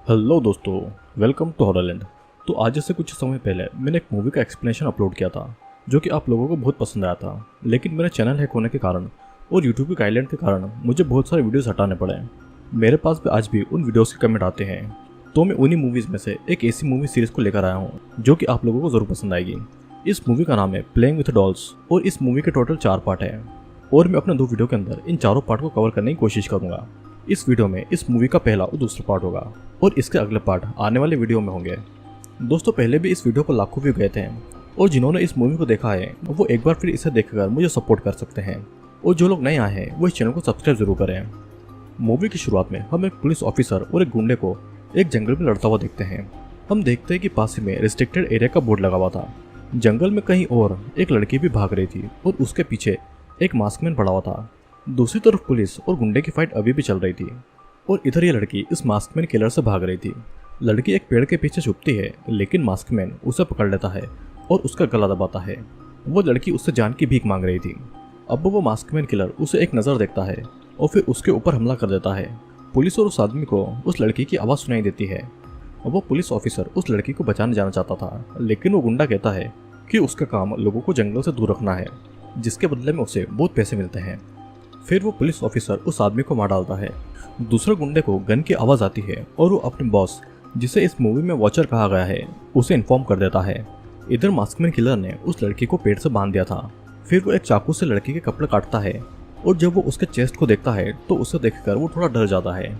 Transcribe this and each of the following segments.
Hello दोस्तों, welcome to हॉररलैंड। तो आज से कुछ समय पहले मैंने एक मूवी का एक्सप्लेनेशन अपलोड किया था जो कि आप लोगों को बहुत पसंद आया था। लेकिन मेरा चैनल हैक होने के कारण और यूट्यूब के गाइडलाइन के कारण मुझे बहुत सारे वीडियोस हटाने पड़े। मेरे पास भी आज भी उन वीडियोस के कमेंट आते हैं, तो मैं उन्हीं मूवीज़ में से एक ऐसी मूवी सीरीज़ को लेकर आया हूँ जो कि आप लोगों को ज़रूर पसंद आएगी। इस मूवी का नाम है प्लेइंग विथ डॉल्स और इस मूवी के टोटल 4 पार्ट हैं और मैं अपने 2 वीडियो के अंदर इन चारों पार्ट को कवर करने की कोशिश करूँगा। इस वीडियो में इस मूवी का पहला और दूसरा पार्ट होगा और इसके अगले पार्ट आने वाले वीडियो में होंगे। दोस्तों, पहले भी इस वीडियो पर लाखों व्यू गए थे और जिन्होंने इस मूवी को देखा है वो एक बार फिर इसे देखकर मुझे सपोर्ट कर सकते हैं, और जो लोग नए आए हैं वो इस चैनल को सब्सक्राइब जरूर करें। मूवी की शुरुआत में हम एक पुलिस ऑफिसर और एक गुंडे को एक जंगल में लड़ता हुआ देखते हैं। हम देखते हैं कि पास ही में रिस्ट्रिक्टेड एरिया का बोर्ड लगा हुआ था। जंगल में कहीं और एक लड़की भी भाग रही थी और उसके पीछे एक मास्कमैन पड़ा हुआ था। दूसरी तरफ पुलिस और गुंडे की फाइट अभी भी चल रही थी और इधर ये लड़की इस मास्कमैन किलर से भाग रही थी। लड़की एक पेड़ के पीछे छुपती है, लेकिन मास्कमैन उसे पकड़ लेता है और उसका गला दबाता है। वो लड़की उससे जान की भीख मांग रही थी। अब वो मास्कमैन किलर उसे एक नज़र देखता है और फिर उसके ऊपर हमला कर देता है। पुलिस और उस आदमी को उस लड़की की आवाज़ सुनाई देती है। वो पुलिस ऑफिसर उस लड़की को बचाने जाना चाहता था, लेकिन वो गुंडा कहता है कि उसका काम लोगों को जंगल से दूर रखना है, जिसके बदले में उसे बहुत पैसे मिलते हैं। फिर वो पुलिस ऑफिसर उस आदमी को मार डालता है। दूसरे गुंडे को गन की आवाज़ आती है और वो अपने बॉस, जिसे इस मूवी में वॉचर कहा गया है, उसे इन्फॉर्म कर देता है। इधर मास्कमैन किलर ने उस लड़की को पेड़ से बांध दिया था। फिर वो एक चाकू से लड़की के कपड़े काटता है और जब वो उसके चेस्ट को देखता है तो उसे देखकर वो थोड़ा डर जाता है।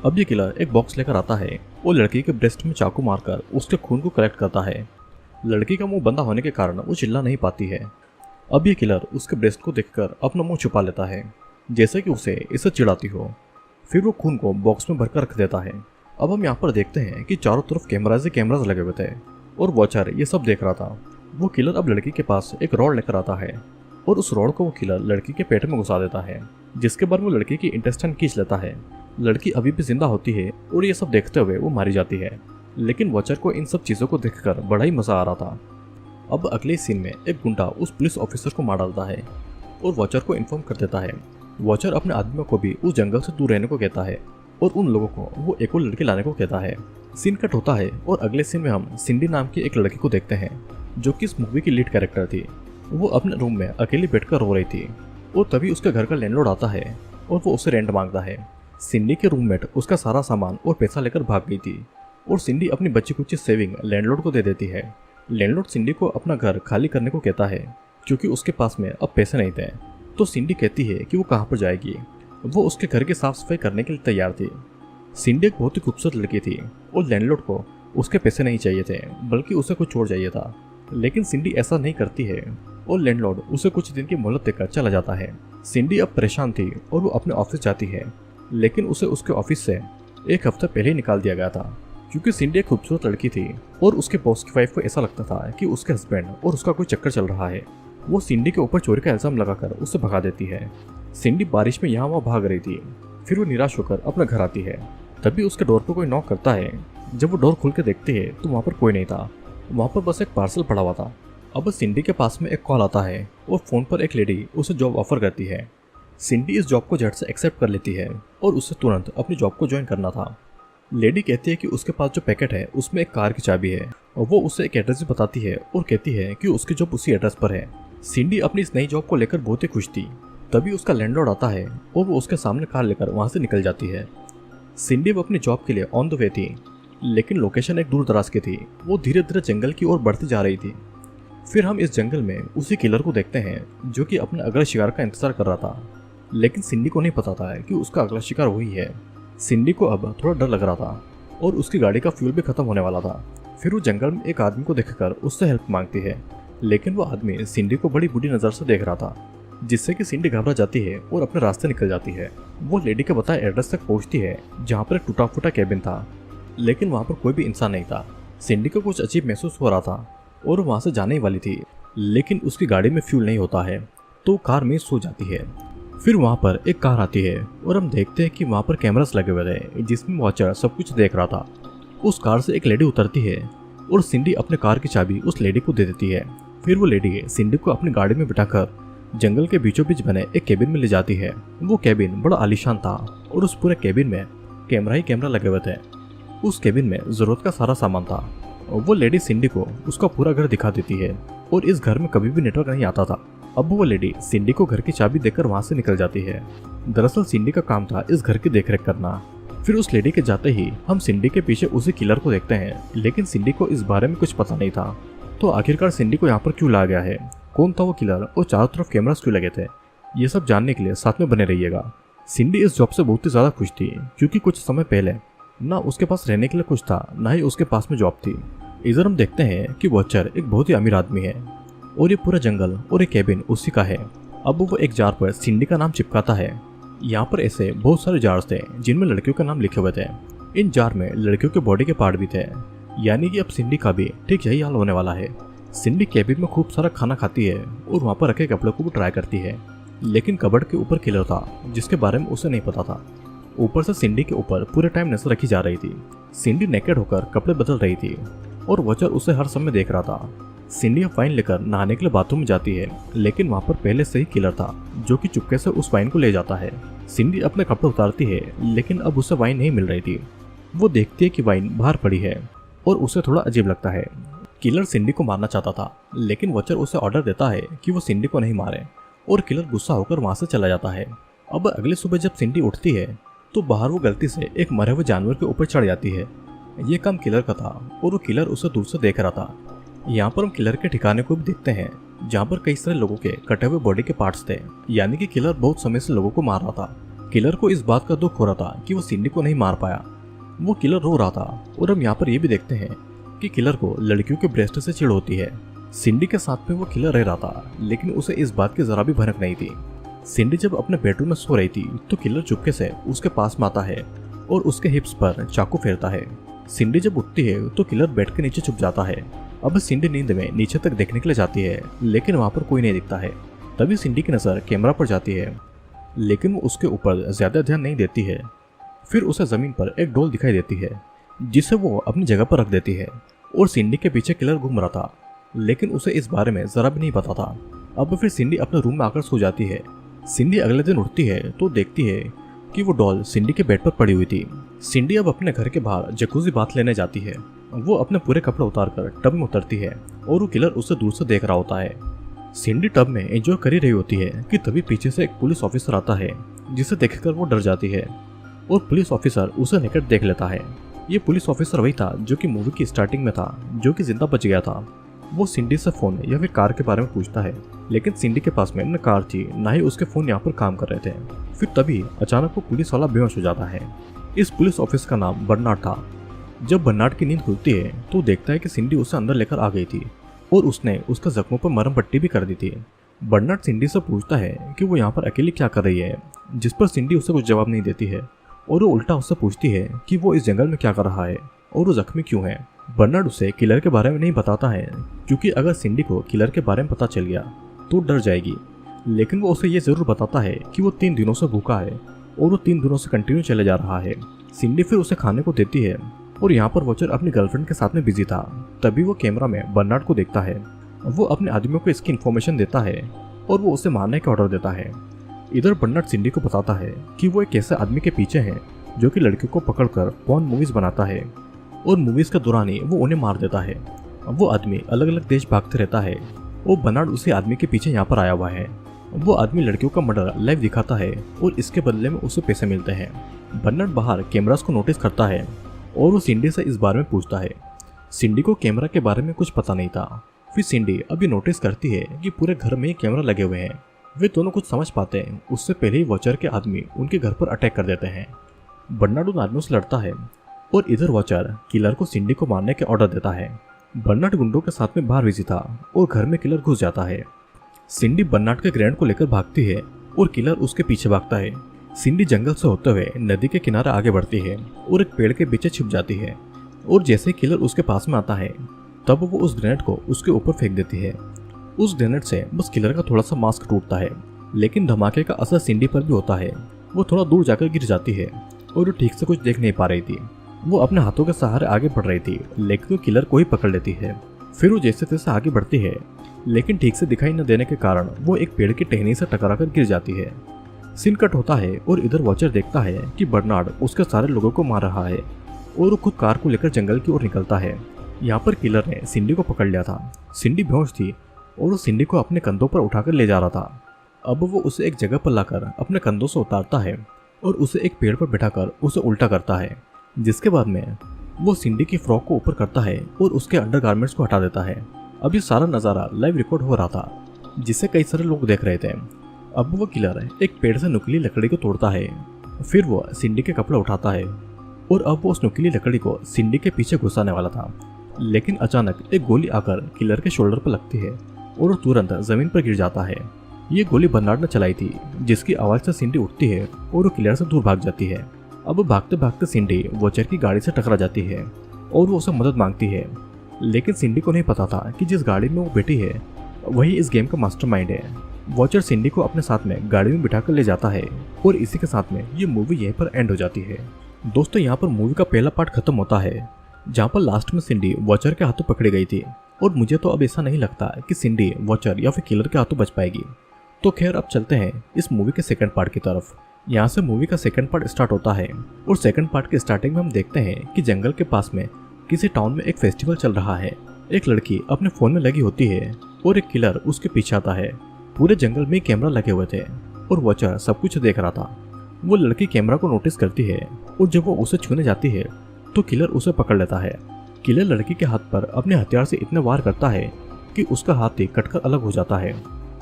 अब ये किलर एक बॉक्स लेकर आता है और लड़की के ब्रेस्ट में चाकू मारकर उसके खून को कलेक्ट करता है। लड़की का मुंह बंदा होने के कारण वो चिल्ला नहीं पाती है। अब ये किलर उसके ब्रेस्ट को देखकर अपना मुंह छुपा लेता है, जैसे कि उसे इसे चिढ़ाती हो। फिर वो खून को बॉक्स में भरकर रख देता है। अब हम यहाँ पर देखते हैं कि चारों तरफ कैमराज ही कैमराज लगे हुए थे और वॉचर ये सब देख रहा था। वो किलर अब लड़की के पास एक रॉड लेकर आता है और उस रॉड को वो किलर लड़की के पेट में घुसा देता है, जिसके बाद वो लड़की की इंटेस्टाइन खींच लेता है। लड़की अभी भी जिंदा होती है और ये सब देखते हुए वो मारी जाती है, लेकिन वॉचर को इन सब चीज़ों को देखकर बड़ा ही मजा आ रहा था। अब अगले सीन में एक गुंडा उस पुलिस ऑफिसर को मार डालता है और वॉचर को इन्फॉर्म कर देता है। वॉचर अपने आदमियों को भी उस जंगल से दूर रहने को कहता है और उन लोगों को वो एक और लड़की लाने को कहता है। सीन कट होता है और अगले सीन में हम सिंडी नाम की एक लड़की को देखते हैं जो कि इस मूवी की लीड कैरेक्टर थी। वो अपने रूम में अकेली बैठकर रो रही थी और तभी उसके घर का लैंडलॉर्ड आता है और वो उसे रेंट मांगता है। सिंडी के रूममेट उसका सारा सामान और पैसा लेकर भाग गई थी और सिंडी अपनी बची कुछ सेविंग लैंडलॉर्ड को दे देती है। लैंडलॉर्ड सिंडी को अपना घर खाली करने को कहता है क्योंकि उसके पास में अब पैसे नहीं थे। तो सिंडी कहती है कि वो कहाँ पर जाएगी। वो उसके घर की साफ सफाई करने के लिए तैयार थी। सिंडी एक बहुत ही खूबसूरत लड़की थी और लैंडलॉर्ड को उसके पैसे नहीं चाहिए थे, बल्कि उसे कुछ और चाहिए था। लेकिन सिंडी ऐसा नहीं करती है और लैंडलॉर्ड उसे कुछ दिन की मोहलत देकर चला जाता है। सिंडी अब परेशान थी और वो अपने ऑफिस जाती है, लेकिन उसे उसके ऑफिस से एक हफ्ता पहले ही निकाल दिया गया था क्योंकि सिंडी एक खूबसूरत लड़की थी और उसके बॉस की वाइफ को ऐसा लगता था कि उसके हस्बैंड और उसका कोई चक्कर चल रहा है। वो सिंडी के ऊपर चोरी का इल्जाम लगाकर उसे भगा देती है। सिंडी बारिश में यहाँ वहाँ भाग रही थी। फिर वो निराश होकर अपने घर आती है। तभी उसके डोर पर कोई नॉक करता है। जब वो डोर खोल के देखती है तो वहाँ पर कोई नहीं था। वहाँ पर बस एक पार्सल पड़ा हुआ था। अब सिंडी के पास में एक कॉल आता है और फोन पर एक लेडी उसे जॉब ऑफर करती है। सिंडी इस जॉब को झट से एक्सेप्ट कर लेती है और उसे तुरंत अपनी जॉब को ज्वाइन करना था। लेडी कहती है कि उसके पास जो पैकेट है उसमें एक कार की चाबी है और वो उसे एक एड्रेस भी बताती है और कहती है कि उसकी जॉब उसी एड्रेस पर है। सिंडी अपनी इस नई जॉब को लेकर बहुत ही खुश थी। तभी उसका लैंडलॉर्ड आता है और वो उसके सामने कार लेकर वहाँ से निकल जाती है। सिंडी वो अपनी जॉब के लिए ऑन द वे थी, लेकिन लोकेशन एक दूर दराज की थी। वो धीरे धीरे जंगल की ओर बढ़ती जा रही थी। फिर हम इस जंगल में उसी किलर को देखते हैं जो कि अपने अगले शिकार का इंतजार कर रहा था, लेकिन सिंडी को नहीं पता था कि उसका अगला शिकार वही है। सिंडी को अब थोड़ा डर लग रहा था और उसकी गाड़ी का फ्यूल भी खत्म होने वाला था। फिर वो जंगल में एक आदमी को देखकर उससे हेल्प मांगती है, लेकिन वो आदमी सिंडी को बड़ी बुरी नज़र से देख रहा था, जिससे कि सिंडी घबरा जाती है और अपने रास्ते निकल जाती है। वो लेडी के बताए एड्रेस तक पहुंचती है जहाँ पर एक टूटा फूटा कैबिन था, लेकिन वहाँ पर कोई भी इंसान नहीं था। सिंडी को कुछ अजीब महसूस हो रहा था और वहाँ से जाने ही वाली थी, लेकिन उसकी गाड़ी में फ्यूल नहीं होता है तो कार में सो जाती है। फिर वहाँ पर एक कार आती है और हम देखते हैं कि वहाँ पर कैमरास लगे हुए थे जिसमें वॉचर सब कुछ देख रहा था। उस कार से एक लेडी उतरती है और सिंडी अपने कार की चाबी उस लेडी को दे देती है। फिर वो लेडी सिंडी को अपनी गाड़ी में बिठाकर जंगल के बीचों बीच बने एक केबिन में ले जाती है। वो केबिन बड़ा आलीशान था और उस पूरे केबिन में कैमरा ही कैमरा लगे हुए थे। उस केबिन में जरूरत का सारा सामान था। वो लेडी सिंडी को उसका पूरा घर दिखा देती है और इस घर में कभी भी नेटवर्क नहीं आता था। अब वो लेडी सिंडी को घर की चाबी देकर वहां से निकल जाती है। दरअसल सिंडी का काम था इस घर की देखरेख करना। फिर उस लेडी के जाते ही हम सिंडी के पीछे उसी किलर को देखते हैं, लेकिन सिंडी को इस बारे में कुछ पता नहीं था। तो आखिरकार सिंडी को यहाँ पर क्यों लाया गया है, कौन था वो किलर और चारों तरफ कैमरास क्यों लगे थे, ये सब जानने के लिए साथ में बने रहिएगा। सिंडी इस जॉब से बहुत ही ज्यादा खुश थी, क्योंकि कुछ समय पहले ना उसके पास रहने के लिए कुछ था, ना ही उसके पास में जॉब थी। इधर हम देखते हैं कि वॉचर एक बहुत ही अमीर आदमी है और ये पूरा जंगल और एक केबिन उसी का है। अब वो एक जार पर सिंडी का नाम चिपकाता है। यहाँ पर ऐसे बहुत सारे जार्स थे जिनमें लड़कियों का नाम लिखे हुए थे। इन जार में लड़कियों के बॉडी के पार्ट भी थे, यानी कि अब सिंडी का भी ठीक यही हाल होने वाला है। सिंडी केबिन में खूब सारा खाना खाती है और वहाँ पर रखे कपड़े को भी ट्राई करती है, लेकिन कबर्ड के ऊपर किलर था जिसके बारे में उसे नहीं पता था। ऊपर से सिंडी के ऊपर पूरे टाइम नजर रखी जा रही थी। सिंडी नेकेड होकर कपड़े बदल रही थी और वॉचर उसे हर समय देख रहा था। सिंडी अब वाइन लेकर नहाने के लिए बाथरूम में जाती है, लेकिन वहाँ पर पहले से ही किलर था जो कि चुपके से उस वाइन को ले जाता है। सिंडी अपने कपड़े उतारती है, लेकिन अब उसे वाइन नहीं मिल रही थी। वो देखती है कि वाइन बाहर पड़ी है और उसे थोड़ा अजीब लगता है। किलर सिंडी को मारना चाहता था, लेकिन वॉचर उसे ऑर्डर देता है कि वो सिंडी को नहीं मारे और किलर गुस्सा होकर वहां से चला जाता है। अब अगली सुबह जब सिंडी उठती है तो बाहर वो गलती से एक मरे हुए जानवर के ऊपर चढ़ जाती है। ये काम किलर का था और वो किलर उसे दूर से देख रहा था। यहाँ पर हम किलर के ठिकाने को भी देखते हैं, जहाँ पर कई सारे लोगों के कटे हुए बॉडी के पार्ट्स थे, यानी कि किलर बहुत समय से लोगों को मार रहा था। किलर को इस बात का दुख हो रहा था कि वो सिंडी को नहीं मार पाया। वो किलर रो रहा था और हम यहाँ पर ये भी देखते हैं कि किलर को लड़कियों के ब्रेस्ट से चिढ़ होती है। सिंडी के साथ में वो किलर रह रहा था, लेकिन उसे इस बात की जरा भी भनक नहीं थी। सिंडी जब अपने बेडरूम में सो रही थी तो किलर चुपके से उसके पास में आता है और उसके हिप्स पर चाकू फेरता है। सिंडी जब उठती है तो किलर बेड के नीचे छुप जाता है। अब सिंडी नींद में नीचे तक देखने के लिए जाती है, लेकिन वहां पर कोई नहीं दिखता है। तभी सिंडी की नजर कैमरा पर जाती है, लेकिन वो उसके ऊपर ज्यादा ध्यान नहीं देती है। फिर उसे जमीन पर एक डॉल दिखाई देती है, जिसे वो अपनी जगह पर रख देती है और सिंडी के पीछे किलर घूम रहा था, लेकिन उसे इस बारे में जरा भी नहीं पता था। अब फिर सिंडी अपने रूम में आकर सो जाती है। सिंडी अगले दिन उठती है तो देखती है कि वो डॉल सिंडी के बेड पर पड़ी हुई थी। सिंडी अब अपने घर के बाहर जकूजी बाथ लेने जाती है। वो अपने पूरे कपड़े उतारकर टब में उतरती है और वो किलर उसे दूर से देख रहा होता है। सिंडी टब में एंजॉय कर ही रही होती है कि तभी पीछे से एक पुलिस ऑफिसर आता है, जिसे देखकर वो डर जाती है और पुलिस ऑफिसर उसे निकट देख लेता है। ये पुलिस ऑफिसर वही था जो कि मूवी की स्टार्टिंग में था, जो कि जिंदा बच गया था। वो सिंडी से फोन या फिर कार के बारे में पूछता है, लेकिन सिंडी के पास में न कार थी ना ही उसके फोन यहाँ पर काम कर रहे थे। फिर तभी अचानक वो पुलिस वाला बेहोश हो जाता है। इस पुलिस ऑफिसर का नाम बर्नार्ड था। जब बर्नार्ड की नींद खुलती है तो देखता है कि सिंडी उसे अंदर लेकर आ गई थी और उसने उसका जख्मों पर मरहम पट्टी भी कर दी थी। बर्नार्ड सिंडी से पूछता है कि वो यहाँ पर अकेली क्या कर रही है, जिस पर सिंडी उसे कुछ जवाब नहीं देती है और वो उल्टा उससे पूछती है कि वो इस जंगल में क्या कर रहा है और वो जख्मी क्यों है। बर्नार्ड उसे किलर के बारे में नहीं बताता है, क्योंकि अगर सिंडी को किलर के बारे में पता चल गया तो डर जाएगी। लेकिन वो उसे ये जरूर बताता है कि वो 3 दिनों से भूखा है और वो 3 दिनों से कंटिन्यू चले जा रहा है। सिंडी फिर उसे खाने को देती है और यहाँ पर वॉचर अपनी गर्लफ्रेंड के साथ में बिजी था। तभी वो कैमरा में बर्नार्ड को देखता है। वो अपने आदमियों को इसकी इन्फॉर्मेशन देता है और वो उसे मारने का ऑर्डर देता है। इधर बर्नार्ड सिंडी को बताता है कि वो एक ऐसे आदमी के पीछे है जो कि लड़कियों को पकड़कर पॉर्न मूवीज बनाता है और मूवीज के दौरान ही वो उन्हें मार देता है। वो आदमी अलग अलग देश भागते रहता है और बर्नार्ड उसी आदमी के पीछे यहाँ पर आया हुआ है। वो आदमी लड़कियों का मर्डर लाइव दिखाता है और इसके बदले में उसे पैसे मिलते हैं। बर्नार्ड बाहर कैमरास को नोटिस करता है और वो सिंडी से इस बारे में पूछता है। सिंडी को कैमरा के बारे में कुछ पता नहीं था। फिर सिंडी अभी नोटिस करती है कि पूरे घर में ही कैमरा लगे हुए हैं। वे दोनों कुछ समझ पाते हैं उससे पहले ही वॉचर के आदमी उनके घर पर अटैक कर देते हैं। बर्नार्ड उन आदमियों से लड़ता है और इधर वॉचर किलर को सिंडी को मारने के ऑर्डर देता है। बर्नार्ड गुंडों के साथ में बाहर बिजी था और घर में किलर घुस जाता है। सिंडी बर्नार्ड के ग्रैंड को लेकर भागती है और किलर उसके पीछे भागता है। सिंडी जंगल से होते हुए नदी के किनारे आगे बढ़ती है और एक पेड़ के पीछे छिप जाती है और जैसे किलर उसके पास में आता है तब वो उस ग्रेनेड को उसके ऊपर फेंक देती है। उस ग्रेनेड से बस किलर का थोड़ा सा मास्क टूटता है, लेकिन धमाके का असर सिंडी पर भी होता है। वो थोड़ा दूर जाकर गिर जाती है और वो ठीक से कुछ देख नहीं पा रही थी। वो अपने हाथों के सहारे आगे बढ़ रही थी, लेकिन वो किलर को ही पकड़ लेती है। फिर वो जैसे तैसे आगे बढ़ती है, लेकिन ठीक से दिखाई न देने के कारण वो एक पेड़ की टहनी से टकराकर गिर जाती है। सीन कट होता है और इधर वॉचर देखता है कि बर्नार्ड उसके सारे लोगों को मार रहा है और वो खुद कार को लेकर जंगल की ओर निकलता है। यहाँ पर किलर ने सिंडी को पकड़ लिया था। सिंडी बेहोश थी और वो सिंडी को अपने कंधों पर उठाकर ले जा रहा था। अब वो उसे एक जगह पर लाकर अपने कंधों से उतारता है और उसे एक पेड़ पर बिठाकर उसे उल्टा करता है, जिसके बाद में वो सिंडी की फ्रॉक को ऊपर करता है और उसके अंडरगारमेंट्स को हटा देता है। अब ये सारा नज़ारा लाइव रिकॉर्ड हो रहा था, जिसे कई सारे लोग देख रहे थे। अब वो किलर एक पेड़ से नुकीली लकड़ी को तोड़ता है, फिर वो सिंडी के कपड़े उठाता है और अब वो उस नुकीली लकड़ी को सिंडी के पीछे घुसाने वाला था, लेकिन अचानक एक गोली आकर किलर के शोल्डर पर लगती है और वो तुरंत जमीन पर गिर जाता है। ये गोली बर्नार्ड ने चलाई थी, जिसकी आवाज से सिंडी उठती है और वो किलर से दूर भाग जाती है। अब भागते भागते सिंडी वॉचर की गाड़ी से टकरा जाती है और वो उसे मदद मांगती है, लेकिन सिंडी को नहीं पता था कि जिस गाड़ी में वो बैठी है वही इस गेम का मास्टरमाइंड है। वॉचर सिंडी को अपने साथ में गाड़ी में बिठाकर ले जाता है और इसी के साथ में ये मूवी यहीं पर एंड हो जाती है। दोस्तों, यहाँ पर मूवी का पहला पार्ट खत्म होता है, जहाँ पर लास्ट में सिंडी वॉचर के हाथों पकड़ी गई थी और मुझे तो अब ऐसा नहीं लगता कि सिंडी वॉचर या फिर किलर के हाथों बच पाएगी। तो खैर, अब चलते हैं इस मूवी के सेकंड पार्ट की तरफ। यहाँ से मूवी का सेकंड पार्ट स्टार्ट होता है और सेकंड पार्ट के स्टार्टिंग में हम देखते हैं कि जंगल के पास में किसी टाउन में एक फेस्टिवल चल रहा है। एक लड़की अपने फोन में लगी होती है और एक किलर उसके पीछे आता है। पूरे जंगल में कैमरा लगे हुए थे और वॉचर सब कुछ देख रहा था। वो लड़की कैमरा को नोटिस करती है और जब वो उसे छूने जाती है तो किलर उसे पकड़ लेता है। किलर लड़की के हाथ पर अपने हथियार से इतने वार करता है कि उसका हाथ ही कटकर अलग हो जाता है।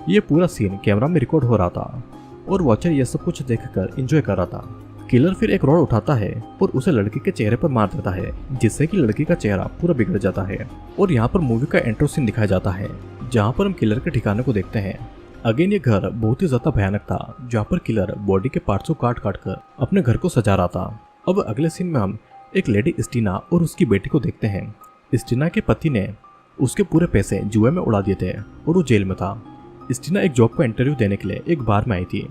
ये पूरा सीन कैमरा में रिकॉर्ड हो रहा था और वॉचर ये सब कुछ देखकर एंजॉय कर रहा था। किलर फिर एक रॉड उठाता है और उसे लड़की के चेहरे पर मार देता है, जिससे कि लड़की का चेहरा पूरा बिगड़ जाता है। और यहाँ पर मूवी का इंट्रो सीन दिखाया जाता है, जहाँ पर हम किलर के ठिकाने को देखते हैं। अगेन ये घर बहुत ही ज्यादा भयानक था, जहाँ पर किलर बॉडी के पार्ट्स को काट काट कर अपने घर को सजा रहा था। अब अगले सीन में हम एक लेडी स्टीना और उसकी बेटी को देखते हैं। स्टीना के पति ने उसके पूरे पैसे जुए में उड़ा दिए थे और वो जेल में था। स्टीना एक जॉब का इंटरव्यू देने के लिए एक बार में आई थी।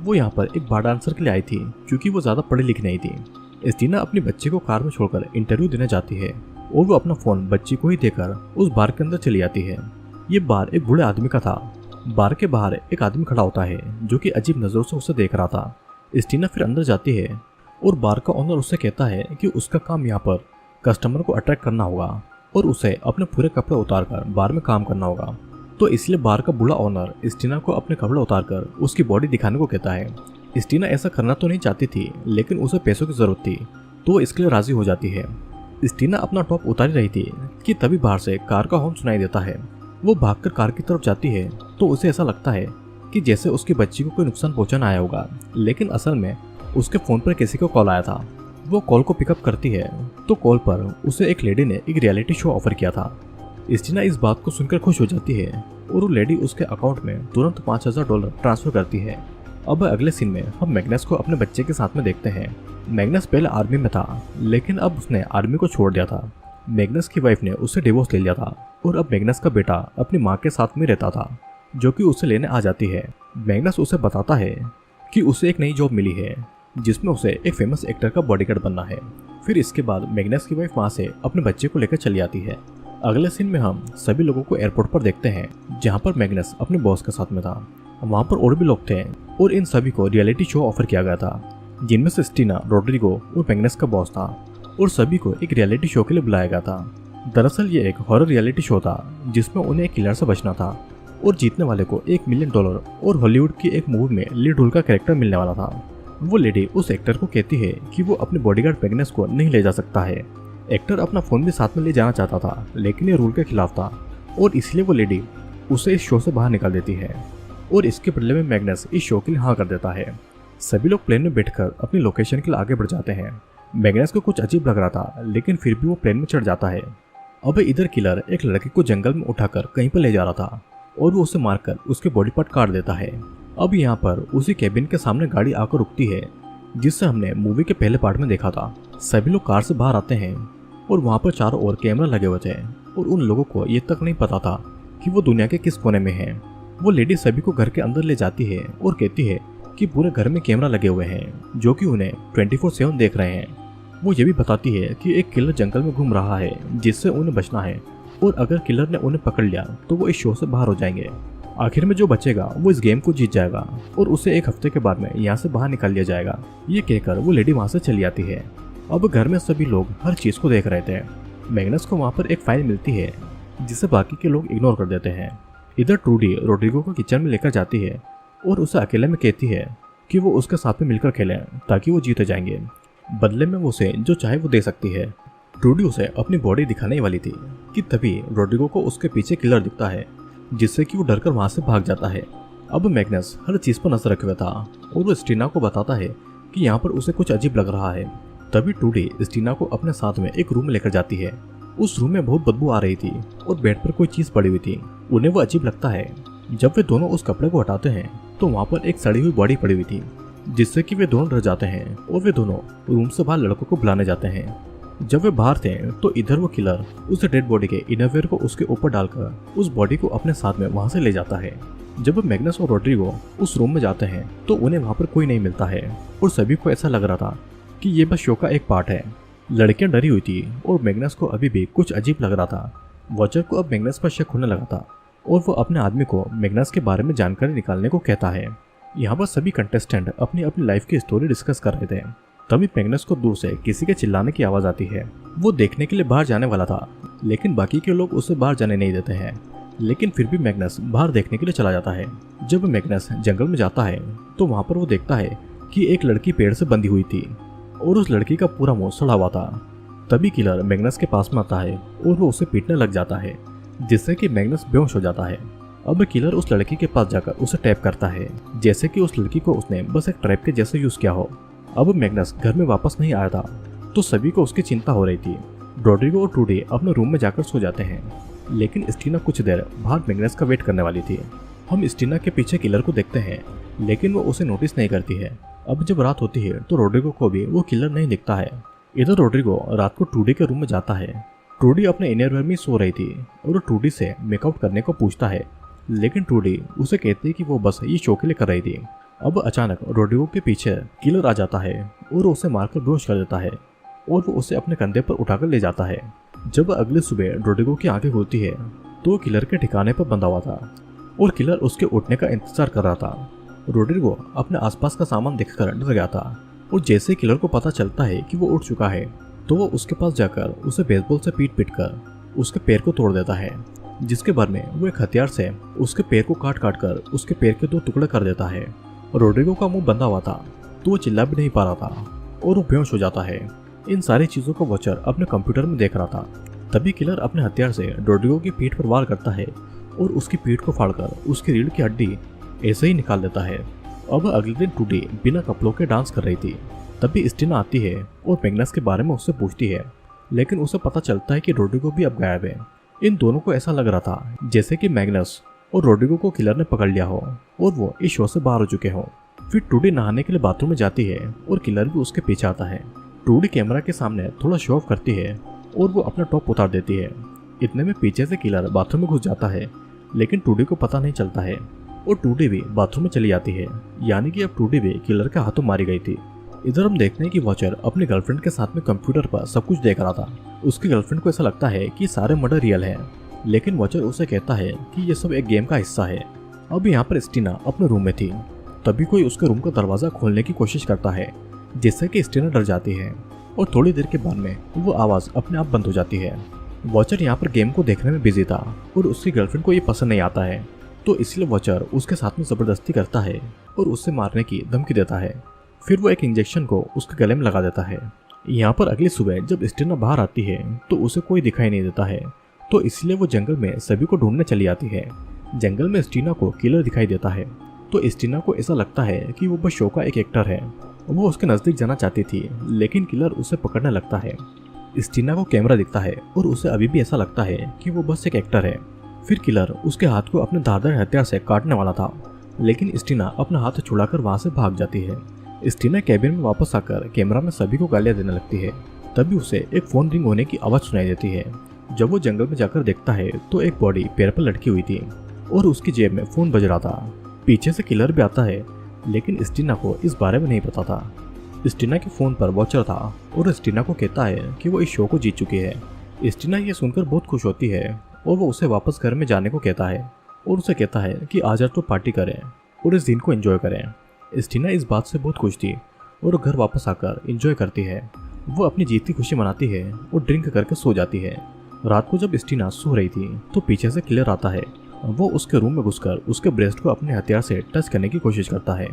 वो यहाँ पर एक बार डांसर के लिए आई थी, क्योंकि वो ज़्यादा पढ़ी लिखी नहीं थी। स्टीना अपनी बच्ची को कार में छोड़कर इंटरव्यू देने जाती है और वो अपना फ़ोन बच्ची को ही देकर उस बार के अंदर चली जाती है। ये बार एक बूढ़े आदमी का था। बार के बाहर एक आदमी खड़ा होता है जो कि अजीब नज़रों से उसे देख रहा था। स्टीना फिर अंदर जाती है और बार का ओनर उससे कहता है कि उसका काम यहाँ पर कस्टमर को अट्रैक्ट करना होगा और उसे अपने पूरे कपड़े उतारकर बार में काम करना होगा। तो इसलिए बार का बूढ़ा ओनर स्टीना को अपने कपड़े उतारकर उसकी बॉडी दिखाने को कहता है। स्टीना ऐसा करना तो नहीं चाहती थी, लेकिन उसे पैसों की जरूरत थी, तो वो इसके लिए राजी हो जाती है। स्टीना अपना टॉप उतार रही थी कि तभी बाहर से कार का हॉर्न सुनाई देता है। वो भागकर कार की तरफ जाती है तो उसे ऐसा लगता है कि जैसे उसकी बच्ची को कोई नुकसान पहुंचाना आया होगा, लेकिन असल में उसके फोन पर किसी को कॉल आया था। वो कॉल को पिकअप करती है तो कॉल पर उसे एक लेडी ने एक रियलिटी शो ऑफर किया था। स्टीना इस बात को सुनकर खुश हो जाती है और वो लेडी उसके अकाउंट में तुरंत $5000 ट्रांसफर करती है। अब अगले सीन में हम मैग्नस को अपने बच्चे के साथ में देखते हैं। मैग्नस पहले आर्मी में था, लेकिन अब उसने आर्मी को छोड़ दिया था। मैग्नस की वाइफ ने उससे डिवोर्स ले लिया था और अब मैग्नस का बेटा अपनी माँ के साथ में रहता था, जो कि उसे लेने आ जाती है। मैग्नस उसे बताता है कि उसे एक नई जॉब मिली है, जिसमें उसे एक फेमस एक्टर का बॉडीगार्ड बनना है। फिर इसके बाद मैग्नस की वाइफ वहाँ से अपने बच्चे को लेकर चली आती है। अगले सीन में हम सभी लोगों को एयरपोर्ट पर देखते हैं, जहाँ पर मैग्नस अपने बॉस के साथ में था। वहाँ पर और भी लोग थे और इन सभी को रियलिटी शो ऑफर किया गया था, जिनमें से स्टीना, रोड्रिगो और मैग्नस का बॉस था और सभी को एक रियलिटी शो के लिए बुलाया गया था। दरअसल ये एक हॉरर रियलिटी शो था, जिसमें उन्हें एक किलर से बचना था और जीतने वाले को $1 मिलियन और हॉलीवुड की एक मूवी में लीड रोल का कैरेक्टर मिलने वाला था। वो लेडी उस एक्टर को कहती है कि वो अपने बॉडीगार्ड मैग्नस को नहीं ले जा सकता है। एक्टर अपना फोन भी साथ में ले जाना चाहता था, लेकिन ये रूल के खिलाफ था और इसलिए वो लेडी उसे इस शो से बाहर निकाल देती है और इसके बदले में मैग्नस इस शो के लिए हाँ कर देता है। सभी लोग प्लेन में बैठकर अपनी लोकेशन के लिए आगे बढ़ जाते हैं। मैग्नस को कुछ अजीब लग रहा था, लेकिन फिर भी वो प्लेन में चढ़ जाता है। अब इधर किलर एक लड़के को जंगल में उठाकर कहीं पर ले जा रहा था और वो उसे मारकर उसके बॉडी पार्ट काट देता है। अब यहाँ पर उसी केबिन के सामने गाड़ी आकर रुकती है, जिससे हमने मूवी के पहले पार्ट में देखा था। सभी लोग कार से बाहर आते हैं और वहाँ पर चारों ओर कैमरा लगे हुए थे और उन लोगों को ये तक नहीं पता था कि वो दुनिया के किस कोने में हैं। वो लेडी सभी को घर के अंदर ले जाती है और कहती है कि पूरे घर में कैमरा लगे हुए हैं, जो कि उन्हें 24/7 देख रहे हैं। वो ये भी बताती है कि एक किलर जंगल में घूम रहा है, जिससे उन्हें बचना है और अगर किलर ने उन्हें पकड़ लिया तो वो इस शो से बाहर हो जाएंगे। आखिर में जो बचेगा वो इस गेम को जीत जाएगा और उसे 1 हफ्ते के बाद में यहाँ से बाहर निकाल लिया जाएगा। ये कहकर वो लेडी वहाँ से चली आती है। अब घर में सभी लोग हर चीज को देख रहे थे। मैग्नस को वहाँ पर एक फाइल मिलती है जिसे बाकी के लोग इग्नोर कर देते हैं। इधर ट्रूडी रोड्रिगो को किचन में लेकर जाती है और उसे अकेले में कहती है कि वो उसके साथ में मिलकर खेलें ताकि वो जीते जाएंगे। बदले में वो उसे जो चाहे वो दे सकती है। ट्रूडी उसे अपनी बॉडी दिखाने वाली थी कि तभी रोड्रिगो को उसके पीछे किलर दिखता है, जिससे कि वो डरकर वहां से भाग जाता है। अब मैग्नस हर चीज पर नजर रखे हुए था और वो स्टीना को बताता है कि यहाँ पर उसे कुछ अजीब लग रहा है। तभी ट्रूडी स्टीना को अपने साथ में एक रूम में लेकर जाती है। उस रूम में बहुत बदबू आ रही थी और बेड पर कोई चीज पड़ी हुई थी। उन्हें वो अजीब लगता है। जब वे दोनों उस कपड़े को हटाते हैं तो वहाँ पर एक सड़ी हुई बॉडी पड़ी हुई थी, जिससे कि वे दोनों डर जाते हैं और वे दोनों रूम से बाहर लड़कों को बुलाने जाते हैं। जब वे बाहर थे तो इधर वो किलर उस डेड बॉडी के इनरवेयर को उसके ऊपर डालकर उस बॉडी को अपने साथ में वहां से ले जाता है। जब मैग्नस और रोड्रिगो उस रूम में जाते हैं तो उन्हें वहां पर कोई नहीं मिलता है और सभी को ऐसा लग रहा था कि ये बस शो का एक पार्ट है। लड़कियां डरी हुई थी और मैग्नस को अभी भी कुछ अजीब लग रहा था। वॉचर को अब मैग्नस पर शक होने लगा था और वो अपने आदमी को मैग्नस के बारे में जानकारी निकालने को कहता है। यहाँ पर सभी कंटेस्टेंट अपनी अपनी लाइफ की स्टोरी डिस्कस कर रहे थे। तभी मैग्नस को दूर से किसी के चिल्लाने की आवाज आती है। वो देखने के लिए बाहर जाने वाला था, लेकिन बाकी के लोग उसे बाहर जाने नहीं देते हैं। लेकिन फिर भी मैग्नस बाहर देखने के लिए चला जाता है। जब मैग्नस जंगल में जाता है तो वहाँ पर वो देखता है कि एक लड़की पेड़ से बंधी हुई थी और उस लड़की का पूरा मुंह सड़ा हुआ था। तभी किलर मैग्नस के पास में आता है और वो उसे पीटने लग जाता है, जिससे कि मैग्नस बेहोश हो जाता है। अब किलर उस लड़की के पास जाकर उसे टैप करता है, जैसे कि उस लड़की को उसने बस एक ट्रैप के जैसे यूज किया हो। अब मैग्नस घर में वापस नहीं आया था तो सभी को उसकी चिंता हो रही थी। रोड्रिगो और ट्रूडी अपने रूम में जाकर सो जाते हैं, लेकिन स्टीना कुछ देर बाहर मैग्नस का वेट करने वाली थी। हम स्टीना के पीछे किलर को देखते हैं, लेकिन वो उसे नोटिस नहीं करती है। अब जब रात होती है तो रोड्रिगो को भी वो किलर नहीं दिखता है। इधर रोड्रिगो रात को ट्रूडी के रूम में जाता है। ट्रूडी अपने इनरवेयर में सो रही थी और ट्रूडी से मेकआउट करने को पूछता है, लेकिन ट्रूडी उसे कहती है कि वो बस ये शो के लिए कर रही थी। अब अचानक रोड्रिगो के पीछे किलर आ जाता है और उसे मारकर बेहोश कर देता है और वो उसे अपने कंधे पर उठाकर ले जाता है। जब अगली सुबह रोड्रिगो की आंखें खुलती है तो वो किलर के ठिकाने पर बंधा हुआ था और किलर उसके उठने का इंतजार कर रहा था। रोड्रिगो अपने आसपास का सामान देखकर डर गया था और जैसे किलर को पता चलता है कि वो उठ चुका है तो वो उसके पास जाकर उसे बेसबॉल से पीट कर उसके पैर को तोड़ देता है, जिसके बाद में वो एक हथियार से उसके पैर को काट कर उसके पैर के 2 टुकड़े कर देता है। रोड्रिगो का मुंह बंधा हुआ था तो वो चिल्ला भी नहीं पा रहा था और वो बेहोश हो जाता है। इन सारी चीजों को वॉचर अपने कंप्यूटर में देख रहा था। तभी किलर अपने हथियार से रोड्रिगो की पीठ पर वार करता है और उसकी पीठ को फाड़कर उसकी रीढ़ की हड्डी ऐसे ही निकाल देता है। अब अगले दिन ट्रूडी बिना कपड़ों के डांस कर रही थी। तभी स्टीना आती है और मैग्नस के बारे में उससे पूछती है, लेकिन उसे पता चलता है कि रोड्रिगो भी अब गायब है। इन दोनों को ऐसा लग रहा था जैसे कि मैग्नस और रोड्रिगो को किलर ने पकड़ लिया हो और वो इस शो से बाहर हो चुके हो। फिर ट्रूडी नहाने के लिए बाथरूम में जाती है और किलर भी उसके पीछे आता है। ट्रूडी कैमरा के सामने थोड़ा शो ऑफ करती है और वो अपना टॉप उतार देती है। इतने में पीछे से किलर बाथरूम में घुस जाता है, लेकिन ट्रूडी को पता नहीं चलता है और ट्रूडी भी बाथरूम में चली जाती है, यानी कि अब ट्रूडी भी किलर के हाथों मारी गई थी। इधर हम देखते हैं कि वॉचर अपनी गर्लफ्रेंड के साथ में कंप्यूटर पर सब कुछ देख रहा था। उसकी गर्लफ्रेंड को ऐसा लगता है कि सारे मर्डर रियल है, लेकिन वॉचर उसे कहता है कि ये सब एक गेम का हिस्सा है। अब यहाँ पर स्टीना अपने रूम में थी। तभी कोई उसके रूम का दरवाजा खोलने की कोशिश करता है, जिससे कि स्टीना डर जाती है और थोड़ी देर के बाद में वो आवाज अपने आप बंद हो जाती है। वॉचर यहाँ पर गेम को देखने में बिजी था और उसकी गर्लफ्रेंड को ये पसंद नहीं आता है, तो इसलिए वॉचर उसके साथ में जबरदस्ती करता है और उससे मारने की धमकी देता है। फिर वो एक इंजेक्शन को उसके गले में लगा देता है। यहाँ पर अगली सुबह जब स्टीना बाहर आती है तो उसे कोई दिखाई नहीं देता है, तो इसलिए वो जंगल में सभी को ढूंढने चली आती है। जंगल में स्टीना को किलर दिखाई देता है, तो स्टीना को ऐसा लगता है कि वो बस शो का एक एक्टर है। वो उसके नजदीक जाना चाहती थी, लेकिन किलर उसे पकड़ने लगता है। स्टीना को कैमरा दिखता है और उसे अभी भी ऐसा लगता है कि वो बस एक एक्टर है। फिर किलर उसके हाथ को अपने धारदार हथियार से काटने वाला था, लेकिन स्टीना अपना हाथ छुड़ाकर वहां से भाग जाती है। स्टीना कैबिन में वापस आकर कैमरा में सभी को गालियां देने लगती है। तभी उसे एक फोन रिंग होने की आवाज सुनाई देती है। जब वो जंगल में जाकर देखता है तो एक बॉडी पैर पर लटकी हुई थी और उसकी जेब में फोन बज रहा था। पीछे से किलर भी आता है, लेकिन स्टीना को इस बारे में नहीं पता था। स्टीना के फोन पर वॉचर था और स्टीना को कहता है कि वो इस शो को जीत चुकी है। स्टीना ये सुनकर बहुत खुश होती है और वो उसे वापस घर में जाने को कहता है और उसे कहता है कि आज रात तो पार्टी करें और इस दिन को एंजॉय करें। स्टीना इस बात से बहुत खुश थी और घर वापस आकर एंजॉय करती है। वो अपनी जीत की खुशी मनाती है और ड्रिंक करके सो जाती है। रात को जब स्टीना सो रही थी तो पीछे से किलर आता है। वो उसके रूम में घुसकर उसके ब्रेस्ट को अपने हथियार से टच करने की कोशिश करता है।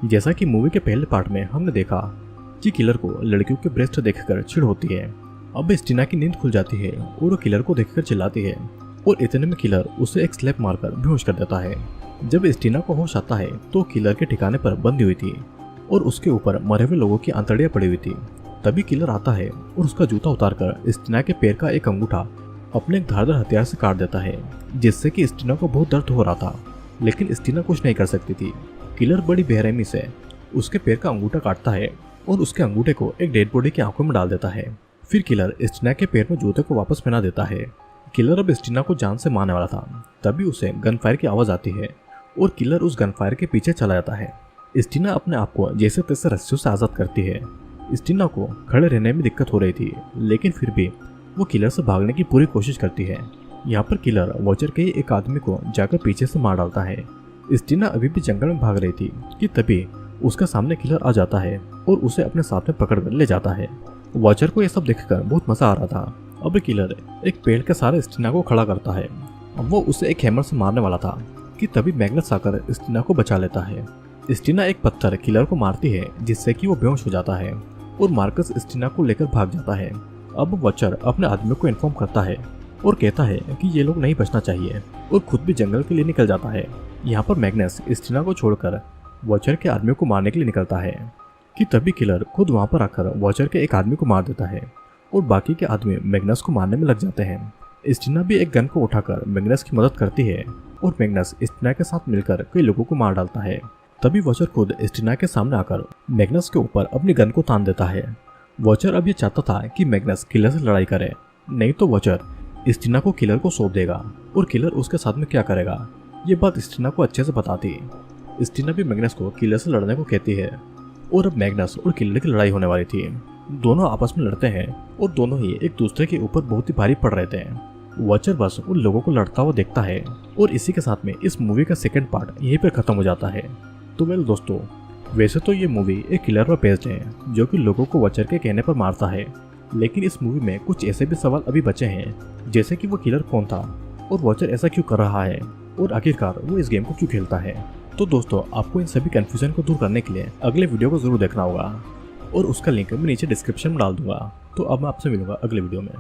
जैसा कि मूवी के पहले पार्ट में हमने देखा कि किलर को लड़कियों के ब्रेस्ट देखकर चिढ़ होती है। अब स्टीना की नींद खुल जाती है और वो किलर को देखकर चिल्लाती है और इतने में किलर उसे एक स्लैप मारकर बेहोश कर देता है। जब स्टीना को होश आता है तो किलर के ठिकाने पर बंधी हुई थी और उसके ऊपर मरे हुए लोगों की आंतड़ियां पड़ी हुई थी। तभी किलर आता है और उसका जूता उतारकर स्टीना के पैर का एक अंगूठा अपने एक धारदार हथियार से काट देता है, जिससे कि स्टीना को बहुत दर्द हो रहा था, लेकिन स्टीना कुछ नहीं कर सकती थी। किलर बड़ी बेरहमी से उसके पैर का अंगूठा काटता है और उसके अंगूठे को एक डेड बॉडी की आंखों में डाल देता है। फिर किलर स्टीना के पैर में जूते को वापस पहना देता है। किलर अब स्टीना को जान से मारने वाला था, तभी उसे गन फायर की आवाज आती है और किलर उस गन फायर के पीछे चला जाता है। स्टीना अपने आप को जैसे तैसे रस्सियों से आजाद करती है। स्टीना को खड़े रहने में दिक्कत हो रही थी, लेकिन फिर भी वो किलर से भागने की पूरी कोशिश करती है। यहाँ पर किलर वॉचर के एक आदमी को जाकर पीछे से मार डालता है। स्टीना अभी भी जंगल में भाग रही थी कि तभी उसके सामने किलर आ जाता है और उसे अपने साथ में पकड़ कर ले जाता है। वॉचर को यह सब देखकर बहुत मजा आ रहा था। अब किलर एक पेड़ के सहारे स्टीना को खड़ा करता है। अब वो उसे एक हैमर से मारने वाला था कि तभी मैग्नस आकर स्टीना को बचा लेता है। स्टीना एक पत्थर किलर को मारती है, जिससे कि वो बेहोश हो जाता है और मार्कस स्टीना को लेकर भाग जाता है। अब वॉचर अपने आदमी को इन्फॉर्म करता है और कहता है कि ये लोग नहीं बचना चाहिए और खुद भी जंगल के लिए निकल जाता है। यहाँ पर मैग्नस स्टीना को छोड़कर वॉचर के आदमी को मारने के लिए निकलता है कि तभी किलर खुद वहाँ पर आकर वॉचर के एक आदमी को मार देता है और बाकी के आदमी मैग्नस को मारने में लग जाते हैं। स्टीना भी एक गन को उठाकर मैग्नस की मदद करती है और मैग्नस स्टीना के साथ मिलकर कई लोगों को मार डालता है। तभी वॉचर खुद स्टीना के सामने आकर मैग्नस के ऊपर अपनी गन को तान देता है। वॉचर अब ये चाहता था कि मैग्नस किलर से लड़ाई करे, नहीं तो वॉचर स्टीना को किलर को सौंप देगा और किलर उसके साथ में क्या करेगा, ये बात स्टीना को अच्छे से बताती। स्टीना भी मैग्नस को किलर से लड़ने को कहती है और अब मैग्नस और किलर की लड़ाई होने वाली थी। दोनों आपस में लड़ते हैं और दोनों ही एक दूसरे के ऊपर बहुत ही भारी पड़ रहे थे। वॉचर बस उन लोगों को लड़ता हुआ देखता है और इसी के साथ में इस मूवी का सेकंड पार्ट यहीं पर खत्म हो जाता है। तो वेल दोस्तों, वैसे तो ये मूवी एक किलर पर बेस्ड है जो कि लोगों को वॉचर के कहने पर मारता है, लेकिन इस मूवी में कुछ ऐसे भी सवाल अभी बचे हैं, जैसे कि वो किलर कौन था और वॉचर ऐसा क्यों कर रहा है और आखिरकार वो इस गेम को क्यों खेलता है। तो दोस्तों, आपको इन सभी कंफ्यूजन को दूर करने के लिए अगले वीडियो को जरूर देखना होगा और उसका लिंक मैं नीचे डिस्क्रिप्शन में डाल दूंगा। तो अब मैं आपसे मिलूंगा अगले वीडियो में।